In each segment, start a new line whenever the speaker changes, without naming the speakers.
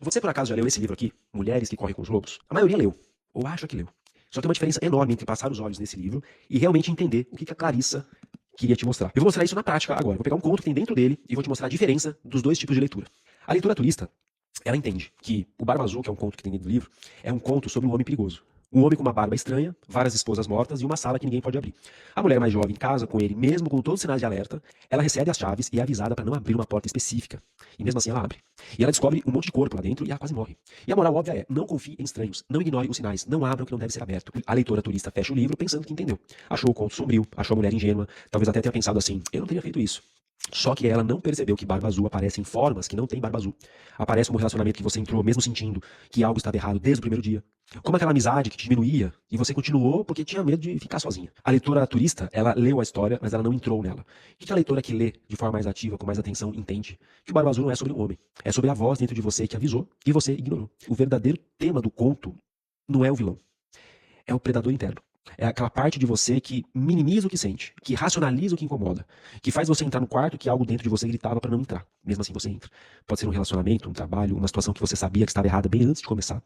Você por acaso já leu esse livro aqui, Mulheres que Correm com os Lobos? A maioria leu, ou acha que leu. Só que tem uma diferença enorme entre passar os olhos nesse livro e realmente entender o que a Clarissa queria te mostrar. Eu vou mostrar isso na prática agora. Vou pegar um conto que tem dentro dele e vou te mostrar a diferença dos dois tipos de leitura. A leitura turista, ela entende que o Barba Azul, que é um conto que tem dentro do livro, é um conto sobre um homem perigoso. Um homem com uma barba estranha, várias esposas mortas e uma sala que ninguém pode abrir. A mulher mais jovem casa com ele, mesmo com todos os sinais de alerta. Ela recebe as chaves e é avisada para não abrir uma porta específica. E mesmo assim ela abre. E ela descobre um monte de corpo lá dentro e ela quase morre. E a moral óbvia é: não confie em estranhos, não ignore os sinais, não abra o que não deve ser aberto. A leitora turista fecha o livro pensando que entendeu. Achou o conto sombrio, achou a mulher ingênua, talvez até tenha pensado assim: eu não teria feito isso. Só que ela não percebeu que Barba Azul aparece em formas que não tem Barba Azul. Aparece como um relacionamento que você entrou mesmo sentindo que algo estava errado desde o primeiro dia. Como aquela amizade que te diminuía e você continuou porque tinha medo de ficar sozinha. A leitora turista, ela leu a história, mas ela não entrou nela. O que a leitora que lê de forma mais ativa, com mais atenção, entende? Que o Barba Azul não é sobre um homem. É sobre a voz dentro de você que avisou e você ignorou. O verdadeiro tema do conto não é o vilão. É o predador interno. É aquela parte de você que minimiza o que sente, que racionaliza o que incomoda, que faz você entrar no quarto que algo dentro de você gritava para não entrar. Mesmo assim você entra. Pode ser um relacionamento, um trabalho, uma situação que você sabia que estava errada bem antes de começar.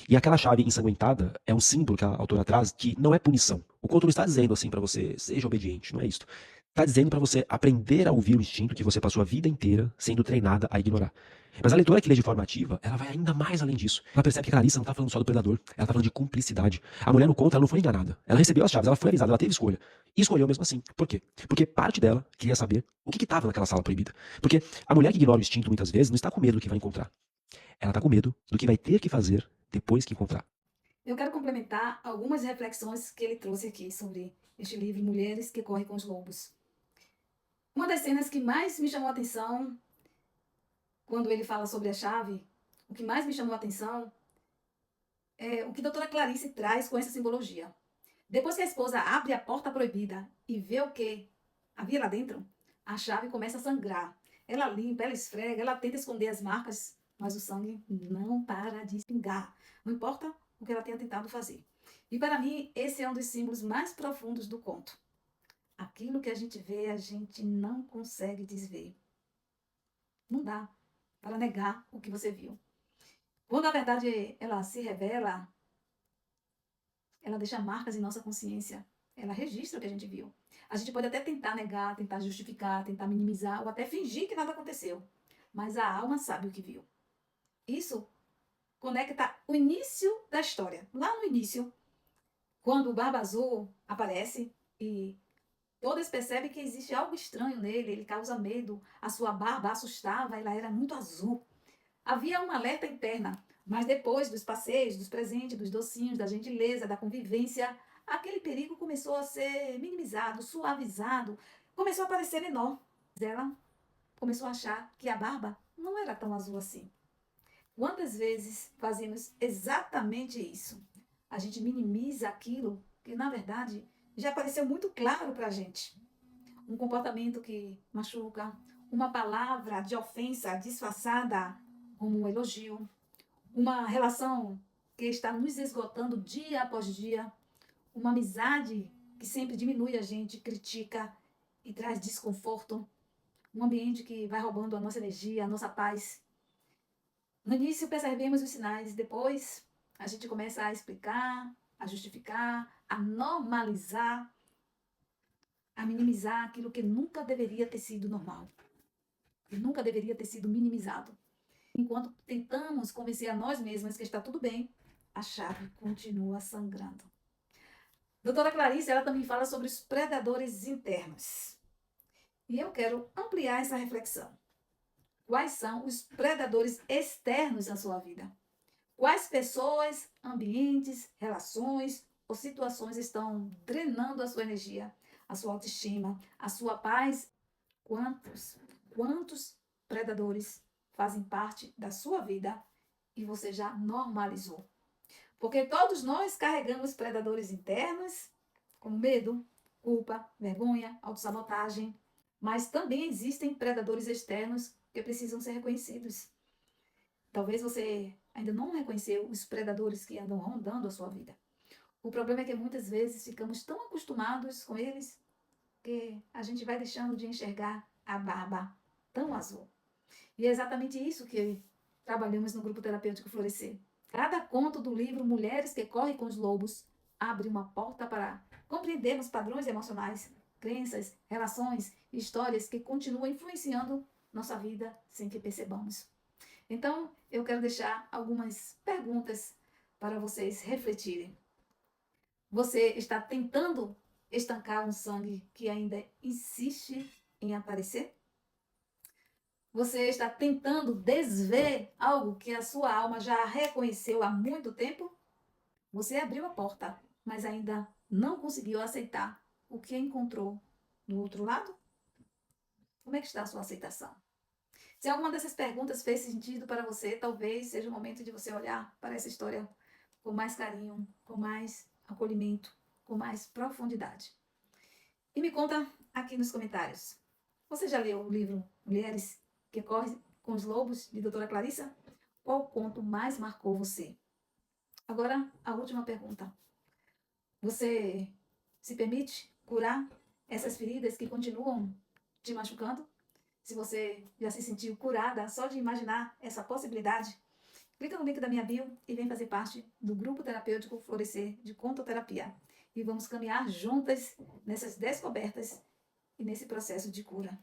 E aquela chave ensanguentada é um símbolo que a autora traz que não é punição. O conto não está dizendo assim para você, seja obediente, não é isso. Está dizendo para você aprender a ouvir o instinto que você passou a vida inteira sendo treinada a ignorar. Mas a leitora que lê de forma ativa, ela vai ainda mais além disso. Ela percebe que a Clarissa não está falando só do predador, ela está falando de cumplicidade. A mulher no conto, ela não foi enganada. Ela recebeu as chaves, ela foi avisada, ela teve escolha. E escolheu mesmo assim. Por quê? Porque parte dela queria saber o que estava naquela sala proibida. Porque a mulher que ignora o instinto muitas vezes não está com medo do que vai encontrar. Ela está com medo do que vai ter que fazer depois que encontrar.
Eu quero complementar algumas reflexões que ele trouxe aqui sobre este livro Mulheres que Correm com os Lobos. Uma das cenas que mais me chamou a atenção quando ele fala sobre a chave, o que mais me chamou a atenção é o que a doutora Clarice traz com essa simbologia. Depois que a esposa abre a porta proibida e vê o que havia lá dentro, a chave começa a sangrar. Ela limpa, ela esfrega, ela tenta esconder as marcas, mas o sangue não para de pingar. Não importa o que ela tenha tentado fazer. E para mim, esse é um dos símbolos mais profundos do conto. Aquilo que a gente vê, a gente não consegue desver. Não dá para negar o que você viu. Quando a verdade ela se revela, ela deixa marcas em nossa consciência. Ela registra o que a gente viu. A gente pode até tentar negar, tentar justificar, tentar minimizar ou até fingir que nada aconteceu. Mas a alma sabe o que viu. Isso conecta o início da história. Lá no início, quando o Barba Azul aparece e todas percebem que existe algo estranho nele, ele causa medo, a sua barba assustava, ela era muito azul. Havia uma alerta interna, mas depois dos passeios, dos presentes, dos docinhos, da gentileza, da convivência, aquele perigo começou a ser minimizado, suavizado, começou a parecer menor. Ela começou a achar que a barba não era tão azul assim. Quantas vezes fazemos exatamente isso? A gente minimiza aquilo que, na verdade, já pareceu muito claro para a gente. Um comportamento que machuca, uma palavra de ofensa disfarçada como um elogio, uma relação que está nos esgotando dia após dia, uma amizade que sempre diminui a gente, critica e traz desconforto, um ambiente que vai roubando a nossa energia, a nossa paz. No início percebemos os sinais, depois a gente começa a explicar, a justificar, a normalizar, a minimizar aquilo que nunca deveria ter sido normal, que nunca deveria ter sido minimizado. Enquanto tentamos convencer a nós mesmas que está tudo bem, a chave continua sangrando. Doutora Clarice, ela também fala sobre os predadores internos. E eu quero ampliar essa reflexão. Quais são os predadores externos na sua vida? Quais pessoas, ambientes, relações ou situações estão drenando a sua energia, a sua autoestima, a sua paz? Quantos predadores fazem parte da sua vida e você já normalizou? Porque todos nós carregamos predadores internos, como medo, culpa, vergonha, autossabotagem, mas também existem predadores externos que precisam ser reconhecidos. Talvez você ainda não reconheceu os predadores que andam rondando a sua vida. O problema é que muitas vezes ficamos tão acostumados com eles que a gente vai deixando de enxergar a barba tão azul. E é exatamente isso que trabalhamos no Grupo Terapêutico Florescer. Cada conto do livro Mulheres que Correm com os Lobos abre uma porta para compreendermos padrões emocionais, crenças, relações e histórias que continuam influenciando nossa vida sem que percebamos. Então, eu quero deixar algumas perguntas para vocês refletirem. Você está tentando estancar um sangue que ainda insiste em aparecer? Você está tentando desver algo que a sua alma já reconheceu há muito tempo? Você abriu a porta, mas ainda não conseguiu aceitar o que encontrou do outro lado? Como é que está a sua aceitação? Se alguma dessas perguntas fez sentido para você, talvez seja o momento de você olhar para essa história com mais carinho, com mais acolhimento, com mais profundidade. E me conta aqui nos comentários. Você já leu o livro Mulheres que Correm com os Lobos, de doutora Clarissa? Qual conto mais marcou você? Agora, a última pergunta. Você se permite curar essas feridas que continuam te machucando? Se você já se sentiu curada só de imaginar essa possibilidade, clica no link da minha bio e vem fazer parte do Grupo Terapêutico Florescer de Contoterapia. E vamos caminhar juntas nessas descobertas e nesse processo de cura.